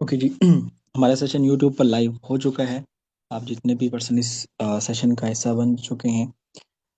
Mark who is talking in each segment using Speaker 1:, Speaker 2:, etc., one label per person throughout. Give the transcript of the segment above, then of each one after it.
Speaker 1: Okay जी। हमारा session YouTube पर live हो चुका है। आप जितने भी पर्सन इस सेशन का हिस्सा बन चुके हैं,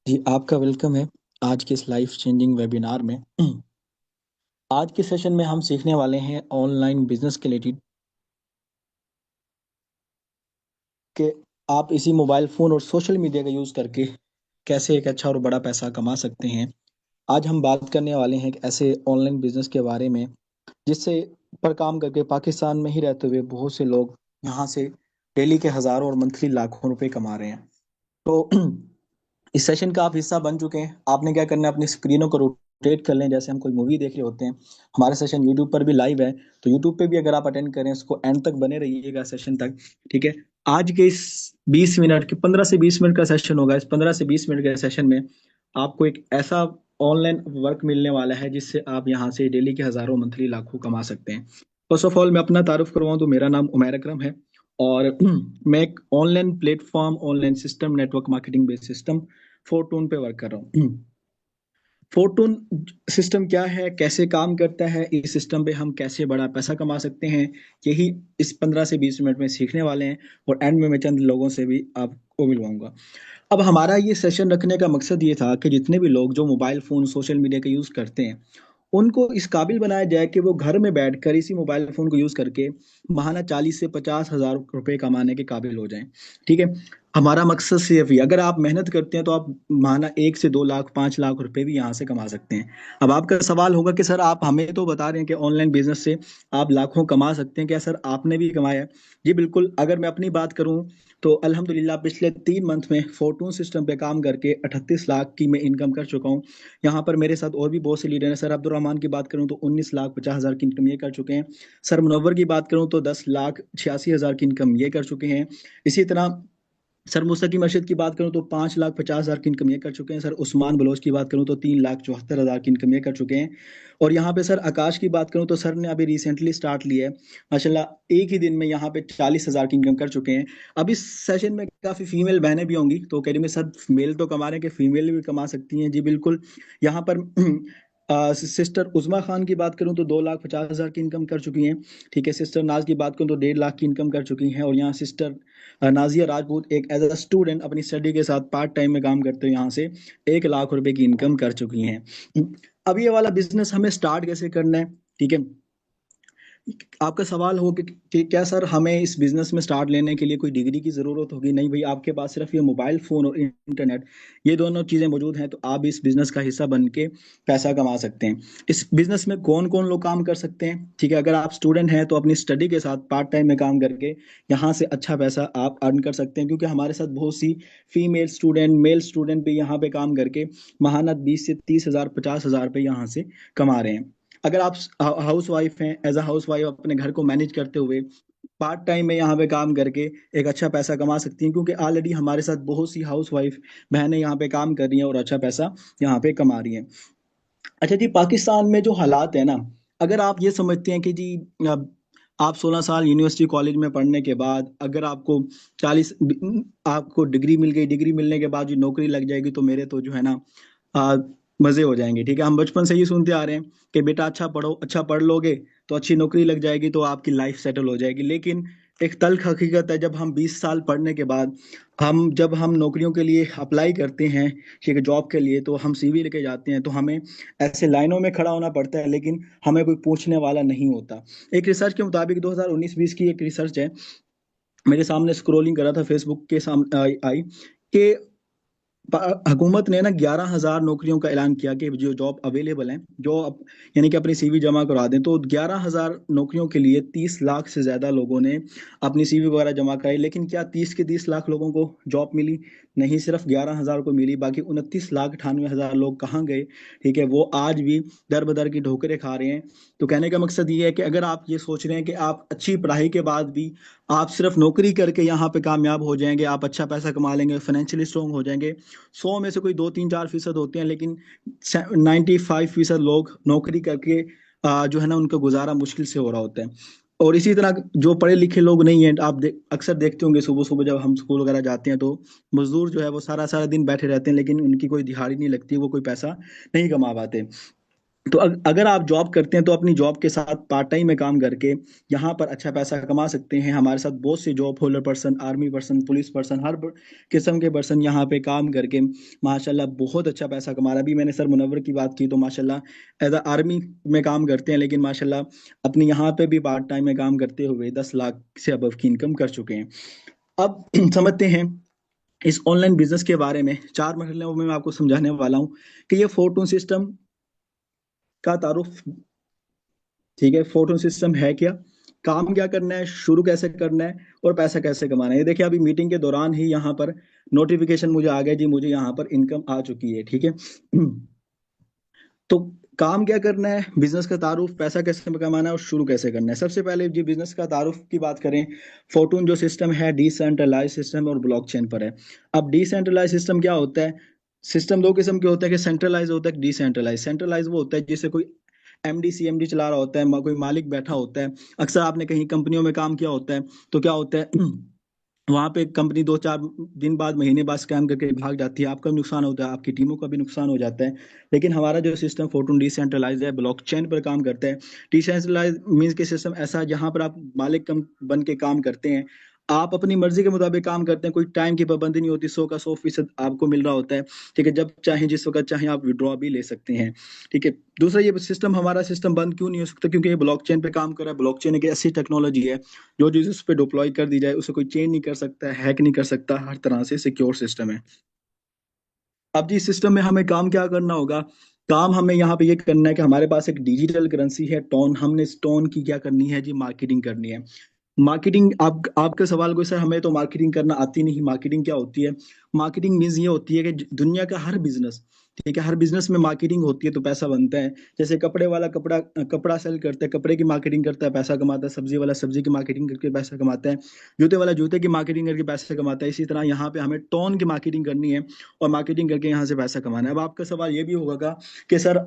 Speaker 1: जी आपका वेलकम है आज के इस लाइफ चेंजिंग वेबिनार में। आज के सेशन में हम सीखने वाले हैं ऑनलाइन बिजनेस के रिलेटेड कि आप इसी मोबाइल फ़ोन और सोशल मीडिया का यूज़ करके कैसे एक अच्छा और बड़ा पैसा कमा सकते हैं। आज हम बात करने वाले हैं एक ऐसे ऑनलाइन बिजनेस के बारे में जिससे पर काम करके पाकिस्तान में ही रहते हुए बहुत से लोग यहाँ से डेली के हज़ारों और मंथली लाखों रुपए कमा रहे हैं। तो इस सेशन का आप हिस्सा बन चुके हैं। आपने क्या करना है, अपनी स्क्रीनों को रोटेट कर लें जैसे हम कोई मूवी देख रहे होते हैं। हमारा सेशन यूट्यूब पर भी लाइव है, तो यूट्यूब पे भी अगर आप अटेंड करें उसको एंड तक बने रहिएगा सेशन तक। ठीक है। आज के इस 20 मिनट के 15 से 20 मिनट का सेशन होगा। इस 15 से 20 मिनट के सेशन में आपको एक ऐसा ऑनलाइन वर्क मिलने वाला है जिससे आप यहाँ से डेली के हज़ारों मंथली लाखों कमा सकते हैं। फर्स्ट ऑफ ऑल मैं अपना तारुफ करवाऊँ तो मेरा नाम उमैर अकरम है और मैं एक online platform, online system, network marketing based system fortune पे वर्क कर रहा हूँ। फोरटून सिस्टम क्या है, कैसे काम करता है, इस सिस्टम पे हम कैसे बड़ा पैसा कमा सकते हैं, यही इस 15 से 20 मिनट में सीखने वाले हैं। और एंड में मैं चंद लोगों से भी आपको मिलवाऊंगा। अब हमारा ये सेशन रखने का मकसद ये था कि जितने भी लोग जो मोबाइल फ़ोन, सोशल मीडिया का यूज़ करते हैं, उनको इस काबिल बनाया जाए कि वो घर में बैठकर इसी मोबाइल फ़ोन को यूज़ करके माहाना 40 से 50 हज़ार रुपए कमाने के काबिल हो जाएं। ठीक है। हमारा मकसद सिर्फ ये, अगर आप मेहनत करते हैं तो आप माहाना 1 से 2 लाख 5 लाख रुपए भी यहाँ से कमा सकते हैं। अब आपका सवाल होगा कि सर आप हमें तो बता रहे हैं कि ऑनलाइन बिजनेस से आप लाखों कमा सकते हैं, क्या सर आपने भी कमाया है? जी बिल्कुल। अगर मैं अपनी बात करूं तो अल्हम्दुलिल्लाह पिछले 3 मंथ में फोर्टून सिस्टम पे काम करके 38 लाख की मैं इनकम कर चुका हूं। यहाँ पर मेरे साथ और भी बहुत से लीडर हैं। सर अब्दुल रहमान की बात करूं तो 19 लाख 50 हज़ार की इनकम ये कर चुके हैं। सर मुनव्वर की बात करूं तो 10 लाख 86 हज़ार की इनकम ये कर चुके हैं। इसी तरह सर मुस्तकीम अर्शद की बात करूं तो 5 लाख 50 हज़ार की इनकम ये कर चुके हैं। सर उस्मान बलोच की बात करूं तो 3 लाख 74 हज़ार की इनकम ये कर चुके हैं। और यहाँ पे सर आकाश की बात करूं तो सर ने अभी रिसेंटली स्टार्ट लिया है। माशाल्लाह एक ही दिन में यहाँ पे 40 हज़ार की इनकम कर चुके हैं। अब इस सेशन में काफ़ी फीमेल बहनें भी होंगी, तो कह रही में सर मेल तो कमा रहे हैं कि फीमेल भी कमा सकती हैं? जी बिल्कुल। यहाँ पर सिस्टर उज़मा खान की बात करूं तो 2 लाख 50 हज़ार की इनकम कर चुकी हैं। ठीक है। सिस्टर नाज की बात करूं तो 1.5 लाख की इनकम कर चुकी हैं। और यहाँ सिस्टर नाजिया राजपूत एक एज अ स्टूडेंट अपनी स्टडी के साथ पार्ट टाइम में काम करते हुए यहाँ से 1 लाख रुपए की इनकम कर चुकी हैं। अब ये वाला बिजनेस हमें स्टार्ट कैसे करना है? ठीक है। आपका सवाल हो कि क्या सर हमें इस बिजनेस में स्टार्ट लेने के लिए कोई डिग्री की ज़रूरत होगी? नहीं भाई, आपके पास सिर्फ ये मोबाइल फ़ोन और इंटरनेट, ये दोनों चीज़ें मौजूद हैं तो आप इस बिजनेस का हिस्सा बन के पैसा कमा सकते हैं। इस बिजनेस में कौन कौन लोग काम कर सकते हैं? ठीक है। अगर आप स्टूडेंट हैं तो अपनी स्टडी के साथ पार्ट टाइम में काम करके यहाँ से अच्छा पैसा आप अर्न कर सकते हैं, क्योंकि हमारे साथ बहुत सी फीमेल स्टूडेंट, मेल स्टूडेंट भी यहाँ पे काम करके महाना 20 से 30 हज़ार 50 हज़ार रुपये यहाँ से कमा रहे हैं। अगर आप हाउस वाइफ हैं, एज अ हाउस वाइफ अपने घर को मैनेज करते हुए पार्ट टाइम में यहाँ पे काम करके एक अच्छा पैसा कमा सकती हैं, क्योंकि ऑलरेडी हमारे साथ बहुत सी हाउस वाइफ बहनें यहाँ पे काम कर रही हैं और अच्छा पैसा यहाँ पे कमा रही हैं। अच्छा जी, पाकिस्तान में जो हालात है ना, अगर आप ये समझते हैं कि जी अब आप 16 साल यूनिवर्सिटी कॉलेज में पढ़ने के बाद अगर आपको 40 आपको डिग्री मिल गई, डिग्री मिलने के बाद जो नौकरी लग जाएगी तो मेरे तो जो है ना आ, मजे हो जाएंगे। ठीक है। हम बचपन से ही सुनते आ रहे हैं कि बेटा अच्छा पढ़ो, अच्छा पढ़ लोगे तो अच्छी नौकरी लग जाएगी तो आपकी लाइफ सेटल हो जाएगी। लेकिन एक तल्ख हकीकत है, जब हम 20 साल पढ़ने के बाद जब हम नौकरियों के लिए अप्लाई करते हैं, ठीक है, जॉब के लिए, तो हम सीवी लेके जाते हैं तो हमें ऐसे लाइनों में खड़ा होना पड़ता है, लेकिन हमें कोई पूछने वाला नहीं होता। एक रिसर्च के मुताबिक 2019-20 की एक रिसर्च है, मेरे सामने स्क्रोलिंग करा था फेसबुक के सामने आई आई कि हुकूमत ने ना 11 हज़ार नौकरियों का ऐलान किया कि जो जॉब अवेलेबल हैं, जो यानी कि अपनी सीवी जमा करा दें, तो 11 हज़ार नौकरियों के लिए 30 लाख से ज़्यादा लोगों ने अपनी सीवी वगैरह जमा कराई। लेकिन क्या 30 के 30 लाख लोगों को जॉब मिली? नहीं, सिर्फ 11 हज़ार को मिली। बाकी 29 लाख 98 हज़ार लोग कहाँ गए? ठीक है। वो आज भी दर बदर की ठोकरें खा रहे हैं। तो कहने का मकसद ये है कि अगर आप ये सोच रहे हैं कि आप अच्छी पढ़ाई के बाद भी आप सिर्फ नौकरी करके यहाँ पे कामयाब हो जाएंगे, आप अच्छा पैसा कमा लेंगे, फाइनेंशियली स्ट्रांग हो जाएंगे, 100 में से कोई 2 3 4% होते हैं, लेकिन 95% लोग नौकरी करके जो है ना उनका गुजारा मुश्किल से हो रहा होता है। और इसी तरह जो पढ़े लिखे लोग नहीं हैं, आप अक्सर देखते होंगे सुबह सुबह जब हम स्कूल वगैरह जाते हैं तो मजदूर जो है वो सारा सारा दिन बैठे रहते हैं, लेकिन उनकी कोई दिहाड़ी नहीं लगती, वो कोई पैसा नहीं कमा पाते। तो अगर आप जॉब करते हैं तो अपनी जॉब के साथ पार्ट टाइम में काम करके यहाँ पर अच्छा पैसा कमा सकते हैं। हमारे साथ बहुत से job holder person, army person, police person, हर किस्म के पर्सन यहाँ पे काम करके माशाल्लाह बहुत अच्छा पैसा कमा रहा है। अभी मैंने सर मुनव्वर की बात की तो माशाल्लाह एज अ आर्मी में काम करते हैं, लेकिन माशाल्लाह अपनी यहाँ पे भी पार्ट टाइम में काम करते हुए 10 लाख से अबव की इनकम कर चुके हैं। अब समझते हैं इस ऑनलाइन बिजनेस के बारे में। 4 मरहलों में मैं आपको समझाने वाला हूँ कि ये फोर्टून सिस्टम का तारुफ, ठीक है, फोटो सिस्टम है क्या, काम क्या करना है, शुरू कैसे करना है और पैसा कैसे कमाना है। ये देखिए अभी मीटिंग के दौरान ही यहाँ पर नोटिफिकेशन मुझे आ गया जी, मुझे यहाँ पर इनकम आ चुकी है, ठीक है। तो काम क्या करना है, बिजनेस का तारुफ, पैसा कैसे कमाना है और शुरू कैसे करना है। सबसे पहले जी बिजनेस का तारुफ की बात करें, फोर्टून जो सिस्टम है डिसेंट्रलाइज सिस्टम और ब्लॉकचेन पर है। अब डिसेंट्रलाइज सिस्टम क्या होता है, सिस्टम दो किस्म के होते हैं कि सेंट्रलाइज होता है, डिसेंट्रलाइज। सेंट्रलाइज वो होता है जिससे कोई एमडी सीएमडी चला रहा होता है, कोई मालिक बैठा होता है। अक्सर आपने कहीं कंपनियों में काम किया होता है तो क्या होता है वहां पे कंपनी 2-4 दिन बाद, महीने बाद स्कैम करके भाग जाती है, आपका भी नुकसान होता है, आपकी टीमों का भी नुकसान हो जाता है। लेकिन हमारा जो सिस्टम फोर्टून डिसेंट्रलाइज है, ब्लॉकचेन पर काम करता है। डिसेंट्रलाइज मीन्स के सिस्टम ऐसा है जहां पर आप मालिक कम बन के काम करते हैं, आप अपनी मर्जी के मुताबिक काम करते हैं, कोई टाइम की पाबंदी नहीं होती, 100 का 100% आपको मिल रहा होता है, ठीक है। जब चाहे जिस वक्त चाहे आप विड्रॉ भी ले सकते हैं, ठीक है। दूसरा ये सिस्टम, हमारा सिस्टम बंद क्यों नहीं हो सकता, क्योंकि ये ब्लॉकचेन पे काम कर रहा है। ब्लॉकचेन एक ऐसी टेक्नोलॉजी है जो चीज उस पर डिप्लॉय कर दी जाए उसे कोई चेंज नहीं कर सकता, हैक नहीं कर सकता, हर तरह से सिक्योर सिस्टम है। अब जी सिस्टम में हमें काम क्या करना होगा, काम हमें यहाँ पे ये करना है कि हमारे पास एक डिजिटल करेंसी है टोन, हमने इस टोन की क्या करनी है जी, मार्केटिंग करनी है। मार्केटिंग, आप आपका सवाल कोई सर हमें तो मार्केटिंग करना आती नहीं, मार्केटिंग क्या होती है। मार्केटिंग मीन्स ये होती है कि दुनिया का हर बिजनेस, ठीक है, हर बिजनेस में मार्केटिंग होती है तो पैसा बनता है। जैसे कपड़े वाला कपड़ा कपड़ा सेल करता है, कपड़े की मार्केटिंग करता है, पैसा कमाता है। सब्जी वाला सब्जी की मार्केटिंग करके पैसा कमाता है। जूते वाला जूते की मार्केटिंग करके पैसा कमाता है। इसी तरह यहाँ पे हमें टोन की मार्केटिंग करनी है और मार्केटिंग करके यहाँ से पैसा कमाना है। अब आपका सवाल ये भी होगा कि सर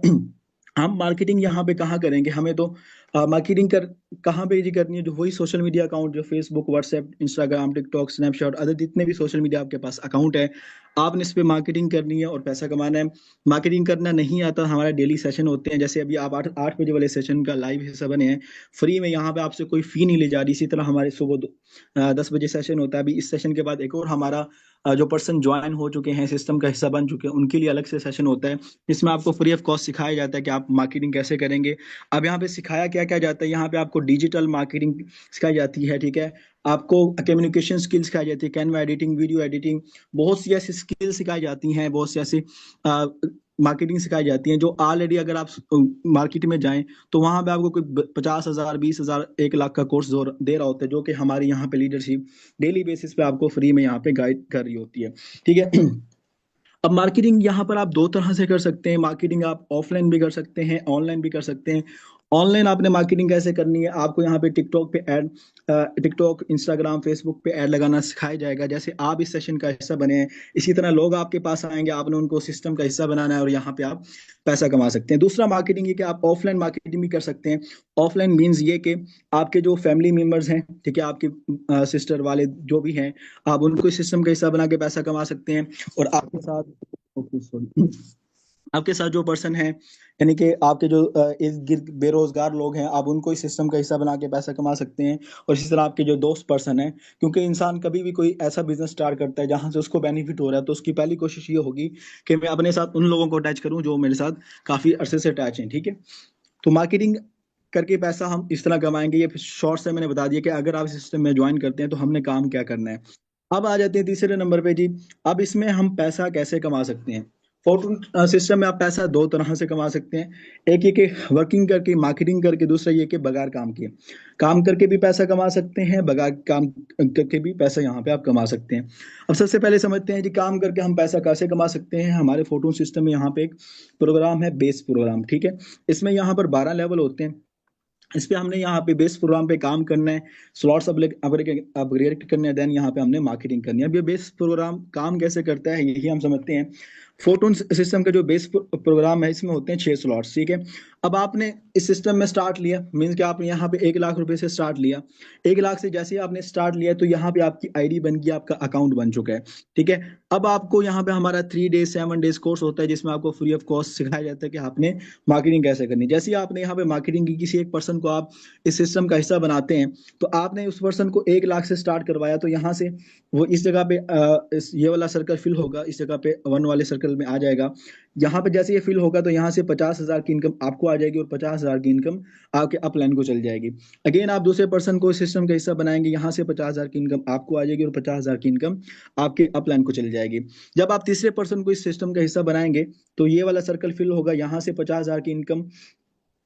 Speaker 1: हम मार्केटिंग यहाँ पे कहाँ करेंगे, हमें तो मार्केटिंग कर कहाँ पे जी करनी है, जो वही सोशल मीडिया अकाउंट जो Facebook, WhatsApp, Instagram, TikTok, Snapchat, other जितने भी सोशल मीडिया आपके पास अकाउंट है, आपने इस पे मार्केटिंग करनी है और पैसा कमाना है। मार्केटिंग करना नहीं आता, हमारा डेली सेशन होते हैं, जैसे अभी आप 8 बजे वाले सेशन का लाइव हिस्सा बने हैं, फ्री में, यहाँ पे आपसे कोई फी नहीं ली जा रही। इसी तरह हमारे सुबह 10 बजे सेशन होता है। अभी इस सेशन के बाद एक और हमारा जो पर्सन ज्वाइन हो चुके हैं, सिस्टम का हिस्सा बन चुके हैं, उनके लिए अलग से सेशन होता है जिसमें आपको फ्री ऑफ कॉस्ट सिखाया जाता है कि आप मार्केटिंग कैसे करेंगे। अब यहाँ पे सिखाया क्या क्या जाता है, यहाँ पे आपको डिजिटल मार्केटिंग सिखाई जाती है, ठीक है। आपको कम्युनिकेशन स्किल्स सिखाई जाती है, कैनवा एडिटिंग, वीडियो एडिटिंग, बहुत सी ऐसी स्किल्स सिखाई जाती हैं, बहुत सी ऐसी मार्केटिंग सिखाई जाती हैं जो ऑलरेडी अगर आप मार्केट में जाएं तो वहां पे आपको कोई 50,000, 20,000, 1 लाख का कोर्स दे रहा होता है, जो कि हमारी यहाँ पे लीडरशिप डेली बेसिस पे आपको फ्री में यहाँ पे गाइड कर रही होती है, ठीक है। अब मार्केटिंग यहाँ पर आप दो तरह से कर सकते हैं। मार्केटिंग आप ऑफलाइन भी कर सकते हैं, ऑनलाइन भी कर सकते हैं। ऑनलाइन आपने मार्केटिंग कैसे करनी है, आपको यहाँ पे टिकटॉक पे ऐड, टिकटॉक, इंस्टाग्राम, फेसबुक पे ऐड लगाना सिखाया जाएगा। जैसे आप इस सेशन का हिस्सा बने हैं, इसी तरह लोग आपके पास आएंगे, आपने उनको सिस्टम का हिस्सा बनाना है और यहाँ पे आप पैसा कमा सकते हैं। दूसरा मार्केटिंग ये कि आप ऑफलाइन मार्केटिंग भी कर सकते हैं। ऑफलाइन मीन्स ये कि आपके जो फैमिली मेम्बर्स हैं, ठीक है, आपके सिस्टर वाले जो भी हैं, आप उनको इस सिस्टम का हिस्सा बना के पैसा कमा सकते हैं। और आपके साथ, ओके सॉरी, आपके साथ जो पर्सन है, यानी कि आपके जो इर्द गिर्द बेरोजगार लोग हैं, आप उनको इस सिस्टम का हिस्सा बना के पैसा कमा सकते हैं। और इसी तरह आपके जो दोस्त पर्सन है, क्योंकि इंसान कभी भी कोई ऐसा बिजनेस स्टार्ट करता है जहां से उसको बेनिफिट हो रहा है तो उसकी पहली कोशिश ये होगी कि मैं अपने साथ उन लोगों को अटैच करूं जो मेरे साथ काफी अरसे से अटैच हैं, ठीक है। तो मार्केटिंग करके पैसा हम इस तरह कमाएंगे, ये शॉर्ट से मैंने बता दिया कि अगर आप सिस्टम में ज्वाइन करते हैं तो हमने काम क्या करना है। अब आ जाते हैं तीसरे नंबर पे जी। अब इसमें हम पैसा कैसे कमा सकते हैं। फोर्टून सिस्टम में आप पैसा दो तरह से कमा सकते हैं। एक ये कि वर्किंग करके, मार्केटिंग करके, दूसरा ये कि बगैर काम किए। काम करके भी पैसा कमा सकते हैं, बगैर काम करके भी पैसा यहाँ पे आप कमा सकते हैं। अब सबसे पहले समझते हैं जी काम करके हम पैसा कैसे कमा सकते हैं। हमारे फोर्टून सिस्टम में यहाँ पे एक प्रोग्राम है, बेस प्रोग्राम, ठीक है। इसमें यहाँ पर 12 लेवल होते हैं। इस पे हमने यहाँ पे बेस प्रोग्राम पे काम करना है, स्लॉट्स अपग्रेड करने हैं, देन यहाँ पे हमने मार्केटिंग करनी है। अब ये बेस प्रोग्राम काम कैसे करता है यही हम समझते हैं। फोटोन सिस्टम का जो बेस प्रोग्राम है इसमें होते हैं 6 स्लॉट्स, ठीक है। अब आपने इस सिस्टम में स्टार्ट लिया, मीन्स कि आपने यहाँ पे 1 लाख रुपए से स्टार्ट लिया। 1 लाख से जैसे ही आपने स्टार्ट लिया तो यहाँ पे आपकी आईडी बन गई, आपका अकाउंट बन चुका है। ठीक है। अब आपको यहाँ पे हमारा 3 डेज 7 डेज कोर्स होता है जिसमें आपको फ्री ऑफ कॉस्ट सिखाया जाता है कि आपने मार्केटिंग कैसे करनी है। जैसे ही आपने यहाँ पे मार्केटिंग की, किसी एक पर्सन को आप इस सिस्टम का हिस्सा बनाते हैं, तो आपने उस पर्सन को 1 लाख से स्टार्ट करवाया, तो यहाँ से वो इस जगह पे ये वाला सर्कल फिल होगा, इस जगह पे 1 वाले सर्कल में आ जाएगा। यहाँ पे जैसे ये फिल होगा तो यहाँ से 50,000 की इनकम आपको आ जाएगी और 50,000 की इनकम आपके अपलाइन को चल जाएगी। अगेन आप दूसरे पर्सन को सिस्टम का हिस्सा बनाएंगे, यहाँ से 50,000 की इनकम आपको आ जाएगी और 50,000 की इनकम आपके अपलाइन को चल जाएगी। जब आप तीसरे पर्सन को इस सिस्टम का हिस्सा बनाएंगे तो ये वाला सर्कल फिल होगा, यहाँ से 50,000 की इनकम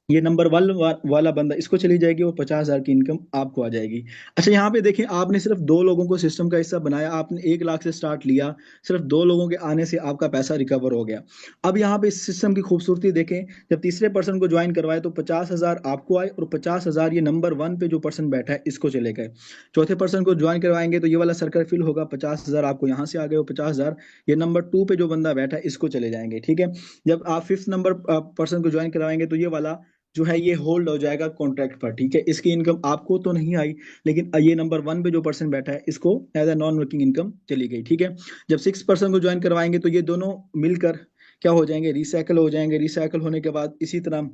Speaker 1: ये नंबर वन वाला बंदा इसको चली जाएगी, वो 50,000 की इनकम आपको आ जाएगी। अच्छा, यहाँ पे देखें, आपने सिर्फ 2 लोगों को सिस्टम का हिस्सा बनाया, आपने 1 लाख से स्टार्ट लिया, सिर्फ 2 लोगों के आने से आपका पैसा रिकवर हो गया। अब यहाँ पे इस सिस्टम की खूबसूरती देखें, जब तीसरे पर्सन को ज्वाइन करवाए तो 50,000 आपको आए और 50,000 ये नंबर 1 पे जो पर्सन बैठा है इसको चले गए। चौथे पर्सन को ज्वाइन करवाएंगे तो ये वाला सर्कल फिल होगा, 50,000 आपको यहाँ से आ गए और 50,000 ये नंबर 2 पे जो बंदा बैठा है इसको चले जाएंगे। ठीक है। जब आप फिफ्थ नंबर पर्सन को ज्वाइन करवाएंगे तो ये वाला जो है ये होल्ड हो जाएगा कॉन्ट्रैक्ट पर। ठीक है। इसकी इनकम आपको तो नहीं आई, लेकिन ये नंबर 1 पे जो पर्सन बैठा है इसको as a non working income चली गई। ठीक है। जब 6 पर्सन को ज्वाइन करवाएंगे तो ये दोनों मिलकर क्या हो जाएंगे, रिसाइकल हो जाएंगे। रिसाइकल होने के बाद इसी तरह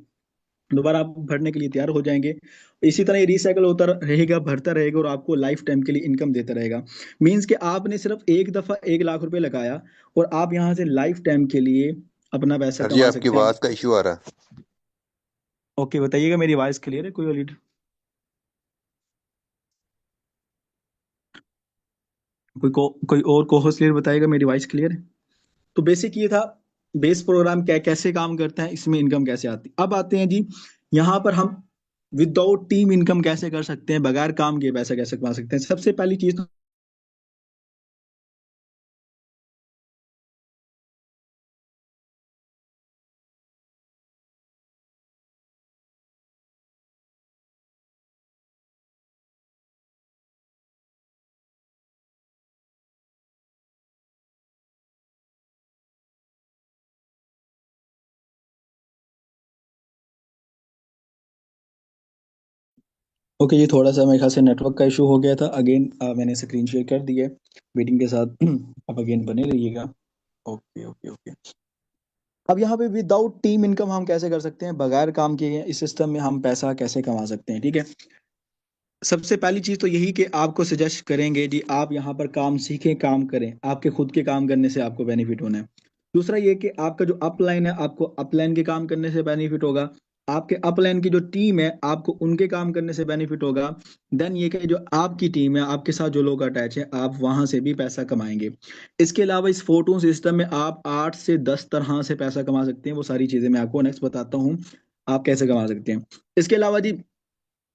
Speaker 1: दोबारा आप भरने के लिए तैयार हो जाएंगे। इसी तरह ये रिसाइकल होता रहेगा, भरता रहेगा और आपको लाइफ टाइम के लिए इनकम देता रहेगा। मीन्स कि आपने सिर्फ एक दफा 1 लाख रुपए लगाया और आप यहाँ से लाइफ टाइम के लिए अपना पैसा
Speaker 2: सर जी,
Speaker 1: कमा
Speaker 2: आपकी
Speaker 1: सकते हैं।
Speaker 2: आवाज का इशू आ रहा है।
Speaker 1: ओके, बताइएगा मेरी वॉइस क्लियर है? कोई और कोई और को होस्ट क्लियर बताएगा मेरी वॉइस क्लियर है? तो बेसिक ये था, बेस प्रोग्राम क्या कैसे काम करता है, इसमें इनकम कैसे आती है। अब आते हैं जी, यहाँ पर हम विदाउट टीम इनकम कैसे कर सकते हैं, बगैर काम किए पैसा कैसे कमा सकते हैं। सबसे पहली चीज तो ओके, ये थोड़ा सा मेरे ख्याल से नेटवर्क का इशू हो गया था। अगेन मैंने स्क्रीन शेयर कर दी है मीटिंग के साथ। अब अगेन बने रहिएगा। Okay okay okay. अब यहाँ पे विदाउट टीम इनकम हम कैसे कर सकते हैं, बगैर काम किए इस सिस्टम में हम पैसा कैसे कमा सकते हैं। ठीक है। सबसे पहली चीज तो यही कि आपको सजेस्ट करेंगे जी, आप यहाँ पर काम सीखें, काम करें। आपके खुद के काम करने से आपको बेनिफिट होना है। दूसरा ये कि आपका जो अपलाइन है, आपको अपलाइन के काम करने से बेनिफिट होगा। आपके अपलाइन की जो टीम है, आपको उनके काम करने से बेनिफिट होगा। देन ये कि जो आपकी टीम है, आपके साथ जो लोग अटैच है, आप वहां से भी पैसा कमाएंगे। इसके अलावा इस फोटो सिस्टम में आप 8 से 10 तरह से पैसा कमा सकते हैं। वो सारी चीजें मैं आपको नेक्स्ट बताता हूँ आप कैसे कमा सकते हैं। इसके अलावा जी,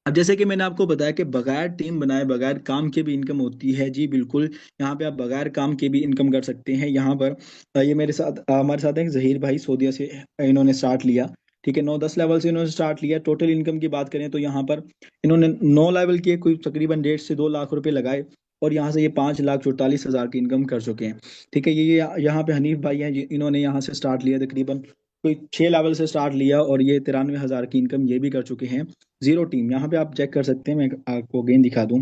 Speaker 1: अब जैसे कि मैंने आपको बताया कि बगैर टीम बनाए बगैर काम के भी इनकम होती है। जी बिल्कुल, यहाँ पे आप बगैर काम के भी इनकम कर सकते हैं। यहाँ पर ये मेरे साथ हमारे साथ है जहीर भाई, सऊदीया से इन्होंने स्टार्ट लिया। ठीक है। 9-10 लेवल से इन्होंने स्टार्ट लिया। टोटल इनकम की बात करें तो यहाँ पर इन्होंने 9 लेवल के कोई तकरीबन 1.5 से 2 लाख रुपए लगाए और यहाँ से ये 5,44,000 की इनकम कर चुके हैं। ठीक है। ये यहाँ पे हनीफ भाई हैं इन्होंने यहाँ से स्टार्ट लिया, तकरीबन कोई 6 लेवल से स्टार्ट लिया और ये 93,000 की इनकम ये भी कर चुके हैं। जीरो टीम, यहाँ पे आप चेक कर सकते हैं, मैं आपको अगेन दिखा दूं।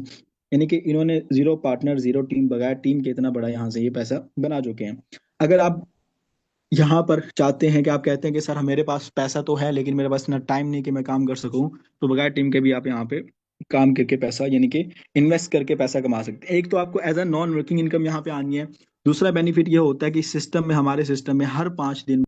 Speaker 1: यानी कि इन्होंने जीरो पार्टनर जीरो टीम, बगैर टीम के इतना बड़ा यहाँ से ये पैसा बना चुके हैं। अगर आप यहाँ पर चाहते हैं कि आप कहते हैं कि सर मेरे पास पैसा तो है लेकिन मेरे पास इतना टाइम नहीं कि मैं काम कर सकूं, तो बगैर टीम के भी आप यहाँ पे काम करके पैसा, यानी कि इन्वेस्ट करके पैसा कमा सकते हैं। एक तो आपको as a non working income यहाँ पे आनी है। दूसरा बेनिफिट ये होता है कि सिस्टम में, हमारे सिस्टम में हर 5 दिन